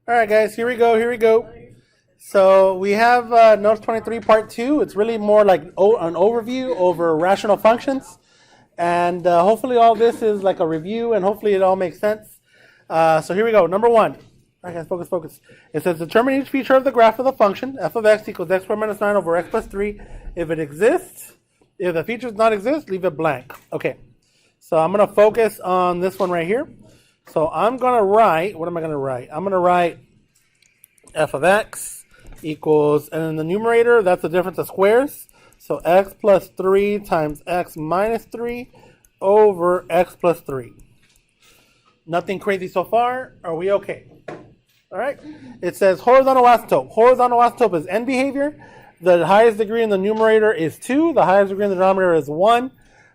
All right, guys, here we go. So we have Notes 23 Part 2. It's really more like an overview over rational functions. And hopefully all this is like a review, and hopefully it all makes sense. So here we go. Number 1. All right, guys, focus. It says determine each feature of the graph of the function, f of x equals x squared minus 9 over x plus 3. If it exists, if the feature does not exist, leave it blank. Okay, so I'm going to focus on this one right here. So I'm going to write, what am I going to write? I'm going to write f of x equals, and in the numerator, that's the difference of squares. So x plus 3 times x minus 3 over x plus 3. Nothing crazy so far. Are we okay? All right. It says horizontal asymptote. Horizontal asymptote is n behavior. The highest degree in the numerator is 2. The highest degree in the denominator is 1.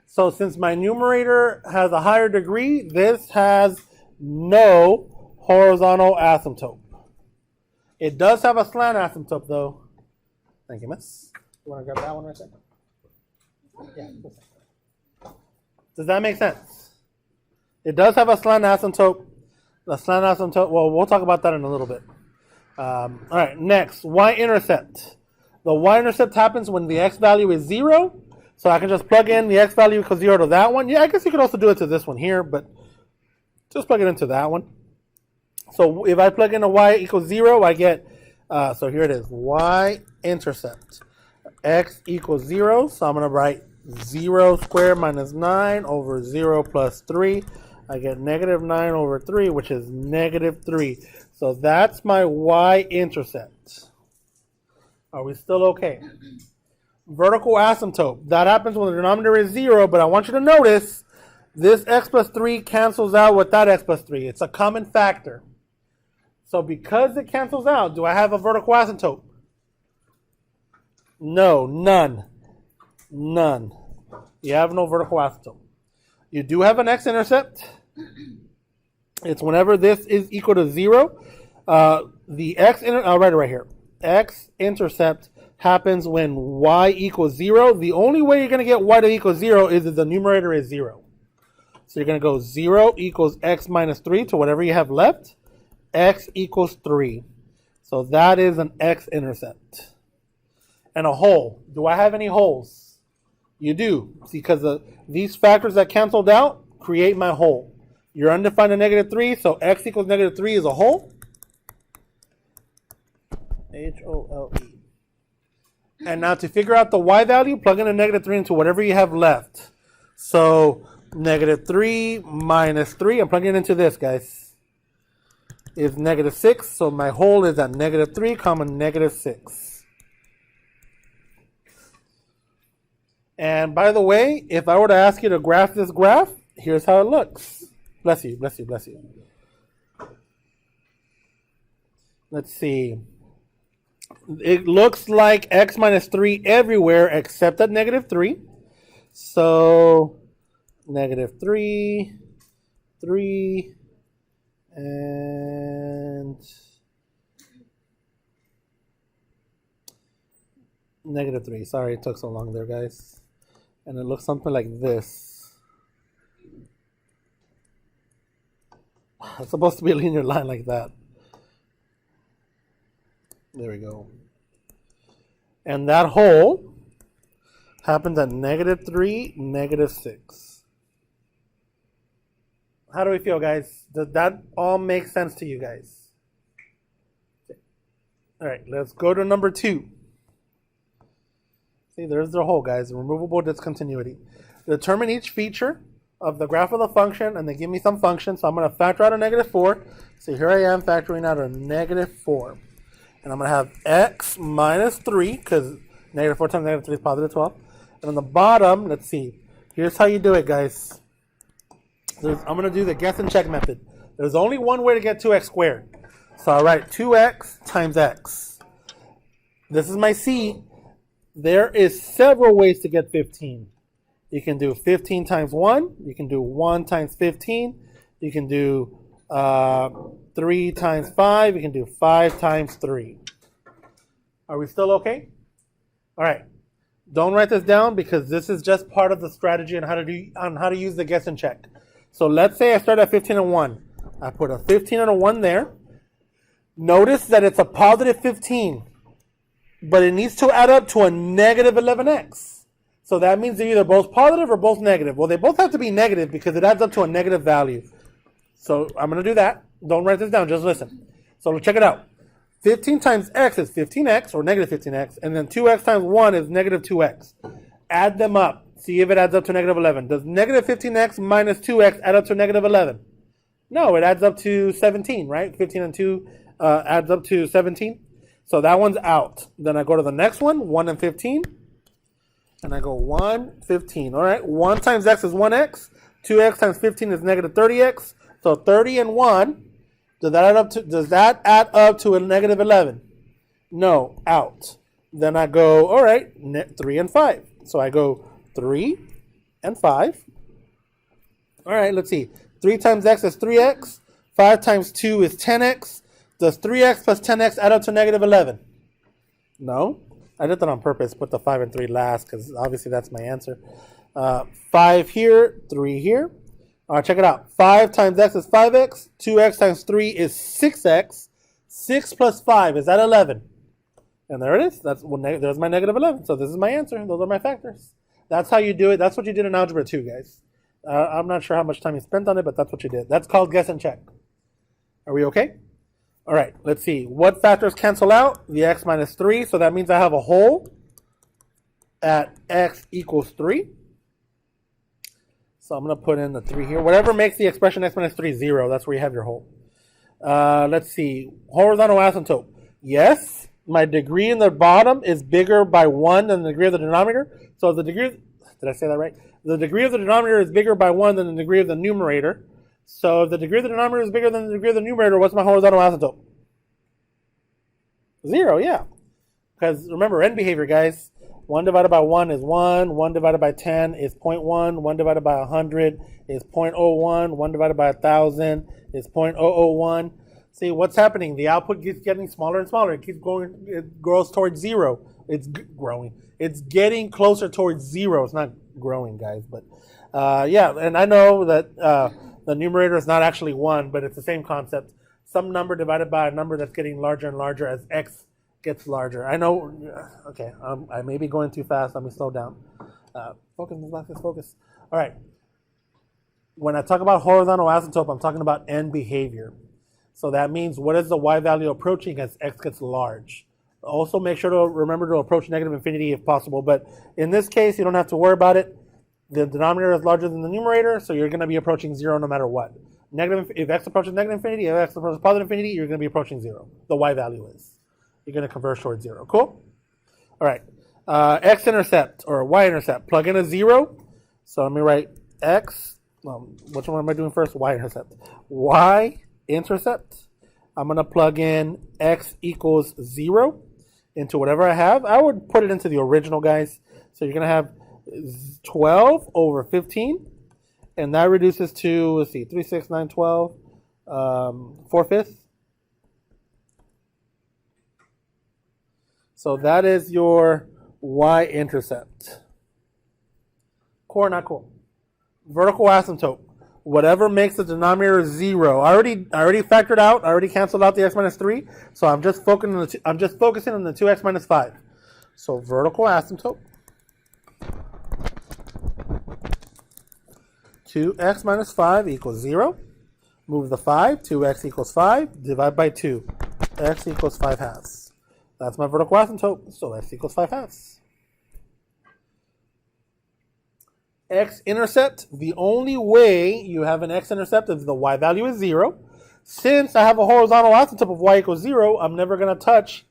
So since my numerator has a higher degree, this has no horizontal asymptote. It does have a slant asymptote, though. Thank you, miss. You want to grab that one right there? Yeah. Does that make sense? It does have a slant asymptote. The slant asymptote, well, we'll talk about that in a little bit. All right, next, y-intercept. The y-intercept happens when the x value is 0. So I can just plug in the x value equals 0 to that one. Yeah, I guess you could also do it to this one here, but just plug it into that one. So if I plug in a y equals 0, I get, so here it is, y-intercept. X equals 0, so I'm going to write 0 squared minus 9 over 0 plus 3. I get negative 9 over 3, which is negative 3. So that's my y-intercept. Are we still okay? Vertical asymptote. That happens when the denominator is 0, but I want you to notice this x plus 3 cancels out with that x plus 3. It's a common factor. So because it cancels out, do I have a vertical asymptote? No, none. None. You have no vertical asymptote. You do have an x-intercept. It's whenever this is equal to 0. The I'll write it right here. X-intercept happens when y equals 0. The only way you're going to get y to equal 0 is if the numerator is 0. So you're going to go 0 equals x minus 3 to whatever you have left. X equals 3. So that is an x-intercept. And a hole. Do I have any holes? You do. See, because these factors that canceled out create my hole. You're undefined at negative 3, so x equals negative 3 is a hole. H-O-L-E. And now to figure out the y value, plug in a negative 3 into whatever you have left. So negative 3 minus 3, I'm plugging it into this, guys, is negative 6. So my hole is at negative 3, comma negative 6. And by the way, if I were to ask you to graph this graph, here's how it looks. Bless you, bless you, bless you. Let's see. It looks like x minus 3 everywhere except at negative 3. So negative 3, 3, and negative 3. Sorry it took so long there, guys. And it looks something like this. It's supposed to be a linear line like that. There we go. And that hole happens at negative 3, negative 6. How do we feel, guys? Does that all make sense to you guys? Okay. All right, let's go to number 2. See, there's the hole, guys. Removable discontinuity. Determine each feature of the graph of the function, and they give me some function. So I'm going to factor out a negative 4. So here I am factoring out a negative 4. And I'm going to have x minus 3, because negative 4 times negative 3 is positive 12. And on the bottom, let's see. Here's how you do it, guys. I'm going to do the guess and check method. There's only one way to get 2x squared. So I write 2x times x. This is my c. There is several ways to get 15. You can do 15 times 1. You can do 1 times 15. You can do 3 times 5. You can do 5 times 3. Are we still okay? All right. Don't write this down because this is just part of the strategy on how to use the guess and check. So let's say I start at 15 and 1. I put a 15 and a 1 there. Notice that it's a positive 15, but it needs to add up to a negative 11x. So that means they're either both positive or both negative. Well, they both have to be negative because it adds up to a negative value. So I'm going to do that. Don't write this down, just listen. So check it out. 15 times x is 15x, or negative 15x, and then 2x times 1 is negative 2x. Add them up. See if it adds up to negative 11. Does negative 15x minus 2x add up to negative 11? No, it adds up to 17, right? 15 and 2 adds up to 17. So that one's out. Then I go to the next one, 1 and 15. And I go 1, 15. All right, 1 times x is 1x. 2x times 15 is negative 30x. So 30 and 1, does that add up to a negative 11? No, out. Then I go, all right, 3 and 5. So I go 3 and 5. All right, let's see. 3 times x is 3x. 5 times 2 is 10x. Does 3x plus 10x add up to negative 11? No. I did that on purpose, put the 5 and 3 last, because obviously that's my answer. 5 here, 3 here. All right, check it out. 5 times x is 5x. 2x times 3 is 6x. 6 plus 5, is that 11? And there it is. There's my negative 11. So this is my answer. Those are my factors. That's how you do it. That's what you did in Algebra 2, guys. I'm not sure how much time you spent on it, but that's what you did. That's called guess and check. Are we okay? All right, let's see. What factors cancel out? The x minus 3. So that means I have a whole at x equals 3. So I'm going to put in the 3 here. Whatever makes the expression x minus 3 0, that's where you have your whole. Let's see. Horizontal asymptote. Yes, my degree in the bottom is bigger by 1 than the degree of the denominator. So the degree, did I say that right? The degree of the denominator is bigger by 1 than the degree of the numerator. So if the degree of the denominator is bigger than the degree of the numerator, what's my horizontal asymptote? 0, yeah. Because remember, end behavior, guys. 1 divided by 1 is 1. 1 divided by 10 is 0.1. 1 divided by 100 is 0.01. 1 divided by 1,000 is 0.001. See, what's happening? The output keeps getting smaller and smaller. It keeps going. It grows towards 0. It's growing. It's getting closer towards 0. It's not growing, guys. But yeah, and I know that the numerator is not actually 1, but it's the same concept. Some number divided by a number that's getting larger and larger as x gets larger. I know, okay, I may be going too fast. Let me slow down. Focus, focus. All right. When I talk about horizontal asymptote, I'm talking about end behavior. So that means what is the y value approaching as x gets large? Also make sure to remember to approach negative infinity if possible. But in this case, you don't have to worry about it. The denominator is larger than the numerator, so you're going to be approaching 0 no matter what. If x approaches negative infinity, if x approaches positive infinity, you're going to be approaching 0. The y value is. You're going to converge towards 0. Cool? All right. X-intercept or y-intercept. Plug in a 0. So let me write x. Which one am I doing first? Y-intercept. Y-intercept. I'm going to plug in x equals 0 into whatever I have. I would put it into the original, guys. So you're going to have 12 over 15. And that reduces to, let's see, 3, 6, 9, 12, 4/5. So that is your y-intercept. Cool or not cool? Vertical asymptote. Whatever makes the denominator 0. I already factored out. I already canceled out the x minus 3. So I'm just focusing on the 2x minus 5. So vertical asymptote. 2x minus 5 equals 0. Move the 5. 2x equals 5. Divide by 2. X equals 5 halves. That's my vertical asymptote. So x equals 5 halves. X-intercept. The only way you have an x-intercept is the y value is 0. Since I have a horizontal asymptote of y equals 0, I'm never going to touch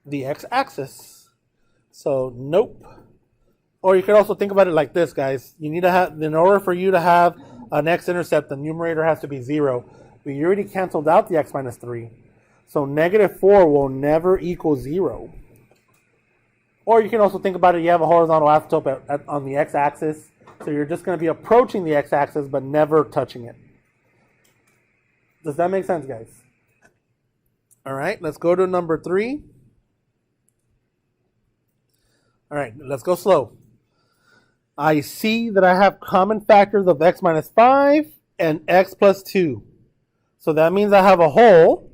the x-axis. So nope. Or you could also think about it like this, guys. You need to have, in order for you to have an x-intercept, the numerator has to be 0. But you already canceled out the x minus 3. So negative 4 will never equal 0. Or you can also think about it, you have a horizontal asymptote on the x-axis. So you're just going to be approaching the x-axis, but never touching it. Does that make sense, guys? All right, let's go to number 3. All right, let's go slow. I see that I have common factors of x minus 5 and x plus 2. So that means I have a whole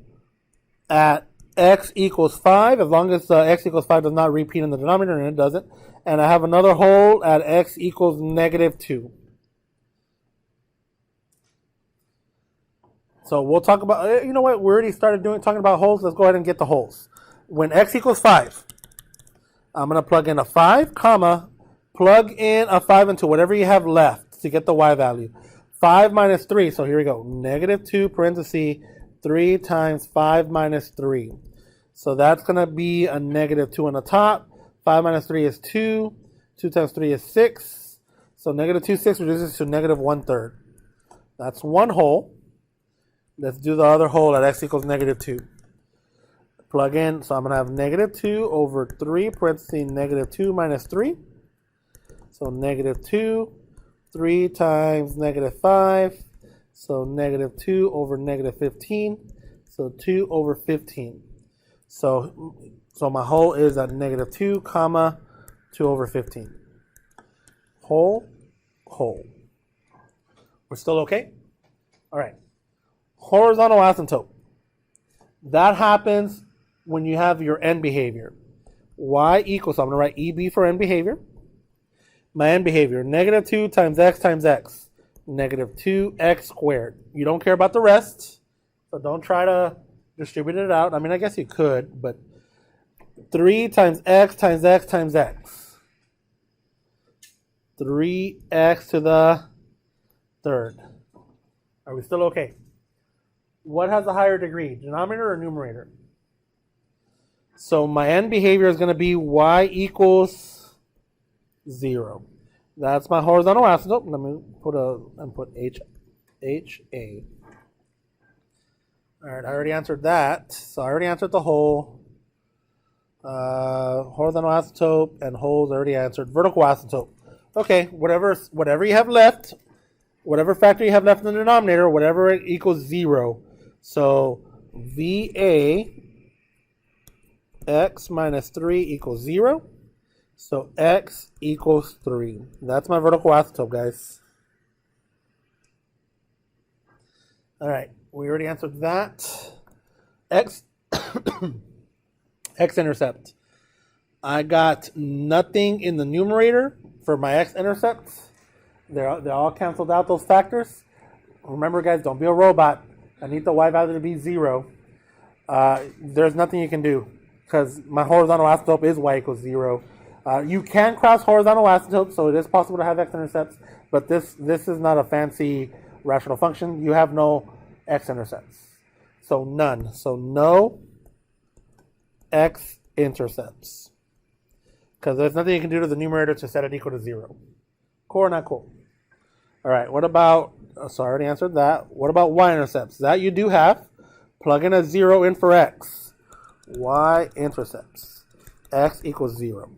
at x equals 5, as long as x equals 5 does not repeat in the denominator, and it doesn't. And I have another hole at x equals negative 2. So we'll talk about, you know what, we already started talking about holes. Let's go ahead and get the holes. When x equals 5, I'm going to plug in a 5, comma, plug in a 5 into whatever you have left to get the y value. 5 minus 3, so here we go, negative 2 parentheses 3 times 5 minus 3. So that's going to be a negative 2 on the top. 5 minus 3 is 2. 2 times 3 is 6. So negative 2, 6 reduces to negative 1/3. That's one hole. Let's do the other hole at x equals negative 2. Plug in, so I'm going to have negative 2 over 3 parentheses negative 2 minus 3. So negative 2, 3 times negative 5. So negative 2 over negative 15. So 2 over 15. So my hole is at negative 2, comma, 2 over 15. Hole, hole. We're still okay? All right. Horizontal asymptote. That happens when you have your end behavior. Y equals, so I'm going to write EB for end behavior. My end behavior, negative 2 times x, negative 2x squared. You don't care about the rest, so don't try to distribute it out. I mean, I guess you could, but 3 times x times x times x. 3x to the third. Are we still okay? What has a higher degree, denominator or numerator? So my end behavior is going to be y equals 0. That's my horizontal asymptote. Let me put HA. All right, I already answered that. So I already answered the hole. Horizontal asymptote and holes I already answered. Vertical asymptote. Okay, whatever you have left, whatever factor you have left in the denominator, whatever it equals 0. So VA x minus 3 equals 0. So x equals 3. That's my vertical asymptote, guys. All right, we already answered that. X-intercept. I got nothing in the numerator for my x-intercepts. They're all canceled out, those factors. Remember, guys, don't be a robot. I need the y value to be 0. There's nothing you can do because my horizontal asymptote is y equals 0. You can cross horizontal asymptotes, so it is possible to have x-intercepts, but this is not a fancy rational function. You have no x-intercepts. So none. So no x-intercepts. Because there's nothing you can do to the numerator to set it equal to 0. Cool or not cool? All right, what about, so I already answered that. What about y-intercepts? That you do have. Plug in a 0 in for x. Y-intercepts. X equals 0.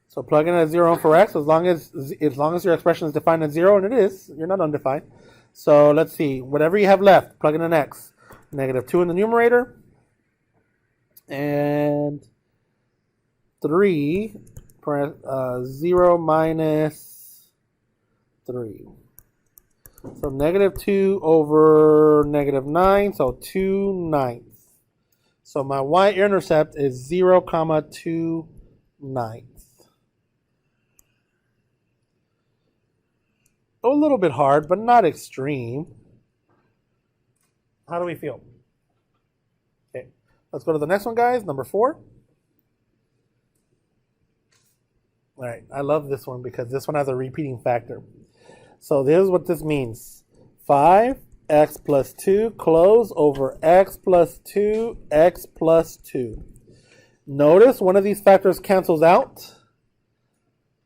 So plug in a 0 in for x as long as your expression is defined as 0, and it is. You're not undefined. So let's see. Whatever you have left, plug in an x. Negative 2 in the numerator. And 3, 0 minus 3. So negative 2 over negative 9, so 2/9. So my y-intercept is 0, 2/9. A little bit hard, but not extreme. How do we feel? Okay, let's go to the next one, guys. Number 4. All right, I love this one because this one has a repeating factor. So this is what this means. 5x plus 2 close over x plus 2, x plus 2. Notice one of these factors cancels out.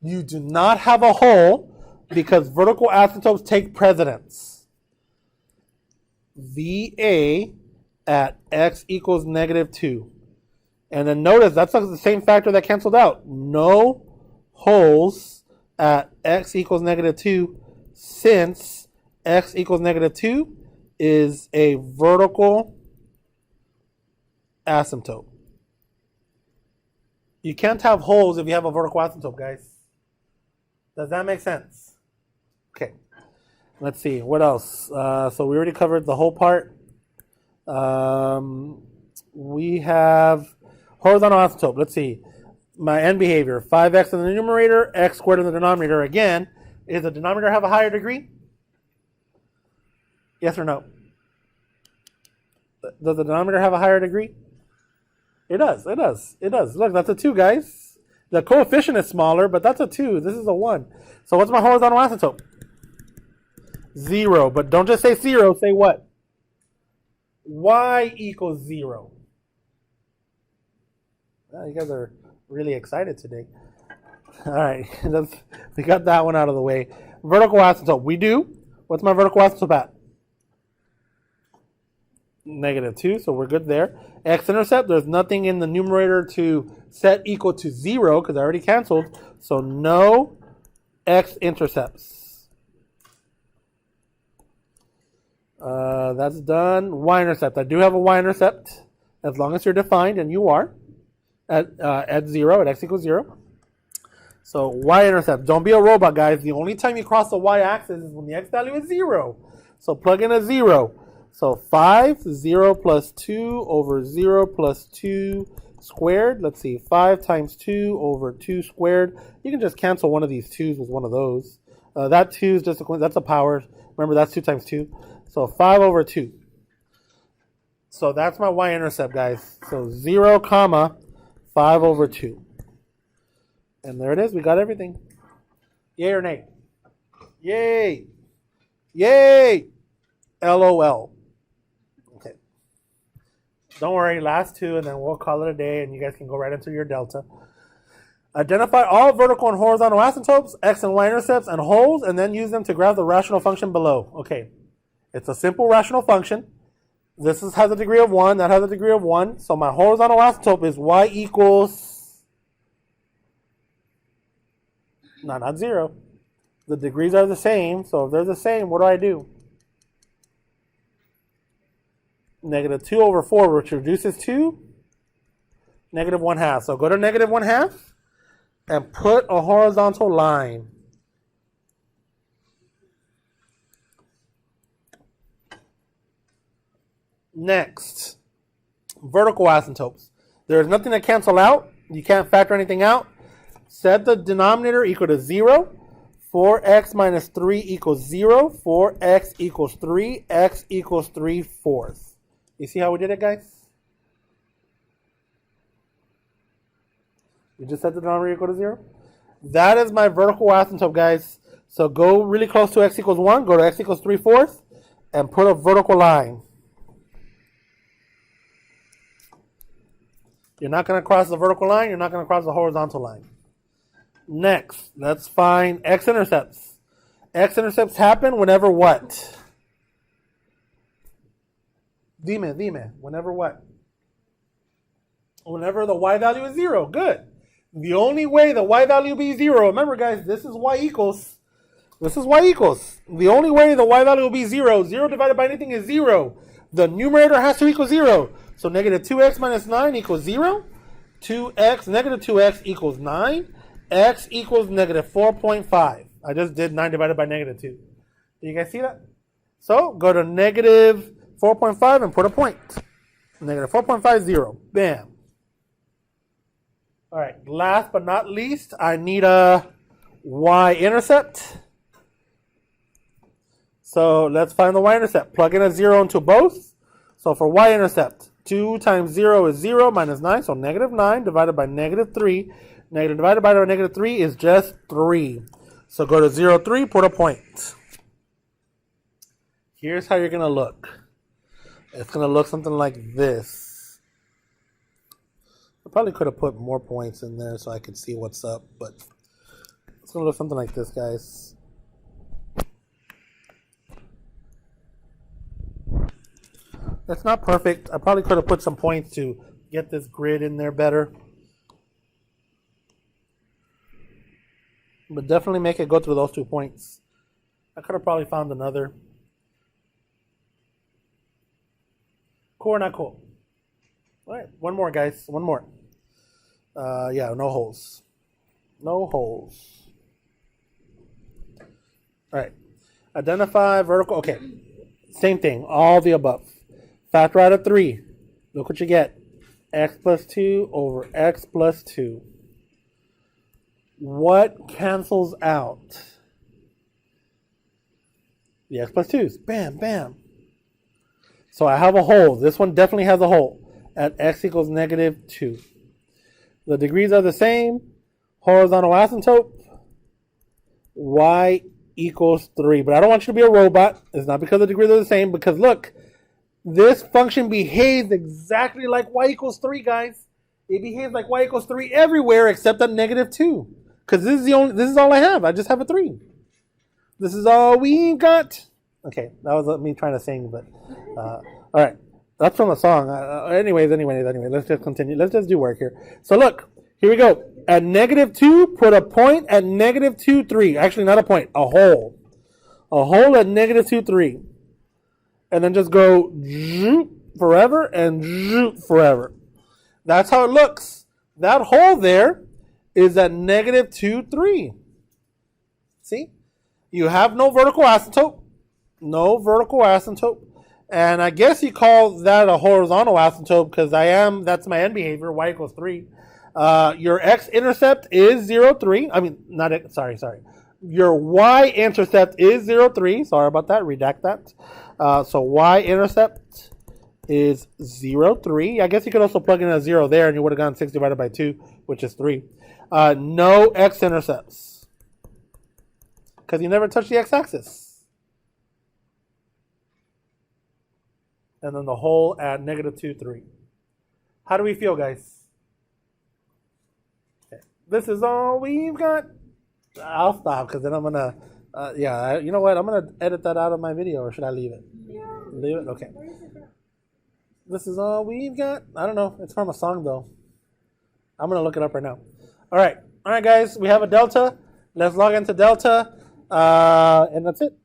You do not have a hole because vertical asymptotes take precedence. VA at x equals negative 2. And then notice that's the same factor that canceled out. No holes at x equals negative 2 since x equals negative 2 is a vertical asymptote. You can't have holes if you have a vertical asymptote, guys. Does that make sense? Okay. Let's see. What else? So we already covered the whole part. we have horizontal asymptote. Let's see. My end behavior, 5x in the numerator, x squared in the denominator. Again, does the denominator have a higher degree? Yes or no? Does the denominator have a higher degree? It does. It does. It does. Look, that's a 2, guys. The coefficient is smaller, but that's a 2. This is a 1. So what's my horizontal asymptote? 0. But don't just say 0. Say what? Y equals 0. Well, you guys are really excited today. All right. We got that one out of the way. Vertical asymptote. We do. What's my vertical asymptote at? -2, so we're good there. X-intercept, there's nothing in the numerator to set equal to 0 because I already canceled. So no x-intercepts. That's done. Y-intercept. I do have a y-intercept as long as you're defined, and you are at 0, at x equals 0. So y-intercept. Don't be a robot, guys. The only time you cross the y-axis is when the x value is 0. So plug in a 0. So 5, 0 plus 2 over 0 plus 2 squared. Let's see, 5 times 2 over 2 squared. You can just cancel one of these 2's with one of those. That 2 is just that's a power. Remember, that's 2 times 2. So 5 over 2. So that's my y-intercept, guys. So 0, comma, 5 over 2. And there it is. We got everything. Yay or nay? Yay. Yay. LOL. Don't worry, last 2, and then we'll call it a day, and you guys can go right into your delta. Identify all vertical and horizontal asymptotes, x and y-intercepts, and holes, and then use them to graph the rational function below. Okay, it's a simple rational function. This has a degree of 1, that has a degree of 1. So my horizontal asymptote is y equals, no, not 0. The degrees are the same, so if they're the same, what do I do? -2 over 4, which reduces to -1/2. So go to -1/2 and put a horizontal line. Next, vertical asymptotes. There's nothing to cancel out. You can't factor anything out. Set the denominator equal to 0. 4x minus 3 equals 0. 4x equals 3. X equals 3/4. You see how we did it, guys? We just set the denominator equal to 0. That is my vertical asymptote, guys. So go really close to x equals 1. Go to x equals 3/4 and put a vertical line. You're not going to cross the vertical line. You're not going to cross the horizontal line. Next, let's find x-intercepts. X-intercepts happen whenever what? Dime. Whenever what? Whenever the y value is 0. Good. The only way the y value will be 0, remember, guys, this is y equals. This is y equals. The only way the y value will be 0. 0 divided by anything is 0. The numerator has to equal 0. So -2x minus 9 equals 0. 2x, -2x equals 9. X equals -4.5. I just did 9 divided by -2. Do you guys see that? So go to -4.5 and put a point. -4.50. Bam. All right. Last but not least, I need a y-intercept. So let's find the y-intercept. Plug in a 0 into both. So for y-intercept, 2 times 0 is 0 minus 9. So -9 divided by -3. Negative divided by -3 is just 3. So go to 0, 3, put a point. Here's how you're going to look. It's going to look something like this. I probably could have put more points in there so I could see what's up, but it's going to look something like this, guys. It's not perfect. I probably could have put some points to get this grid in there better. But definitely make it go through those 2 points. I could have probably found another. Cool or not cool? All right, one more, guys. One more. Yeah, no holes. No holes. All right. Identify vertical. Okay. Same thing. All the above. Factor out of 3. Look what you get. X plus 2 over x plus 2. What cancels out? The x plus 2's. Bam, bam. So I have a hole. This one definitely has a hole at x equals negative 2. The degrees are the same. Horizontal asymptote. Y equals 3. But I don't want you to be a robot. It's not because the degrees are the same. Because look, this function behaves exactly like y equals 3, guys. It behaves like y equals 3 everywhere except at negative 2. Because this is all I have. I just have a 3. This is all we got. Okay, that was me trying to sing, but all right. That's from a song. Anyways, let's just continue. Let's just do work here. So look, here we go. At negative 2, put a point at negative 2, 3. Actually, not a point, a hole. A hole at negative 2, 3. And then just go forever and forever. That's how it looks. That hole there is at negative 2, 3. See? You have no vertical asymptote. No vertical asymptote. And I guess you call that a horizontal asymptote because that's my end behavior, y equals 3. Your x-intercept is 0, 3. I mean, not x, sorry. Your y-intercept is 0, 3. Sorry about that. Redact that. So y-intercept is 0, 3. I guess you could also plug in a 0 there and you would have gotten 6 divided by 2, which is 3. No x-intercepts. Because you never touch the x-axis. And then the hole at negative 2, 3. How do we feel, guys? Okay. This is all we've got. I'll stop because then I'm going to, you know what? I'm going to edit that out of my video, or should I leave it? Yeah. Leave it? Okay. This is all we've got. I don't know. It's from a song, though. I'm going to look it up right now. All right, guys. We have a delta. Let's log into delta. And that's it.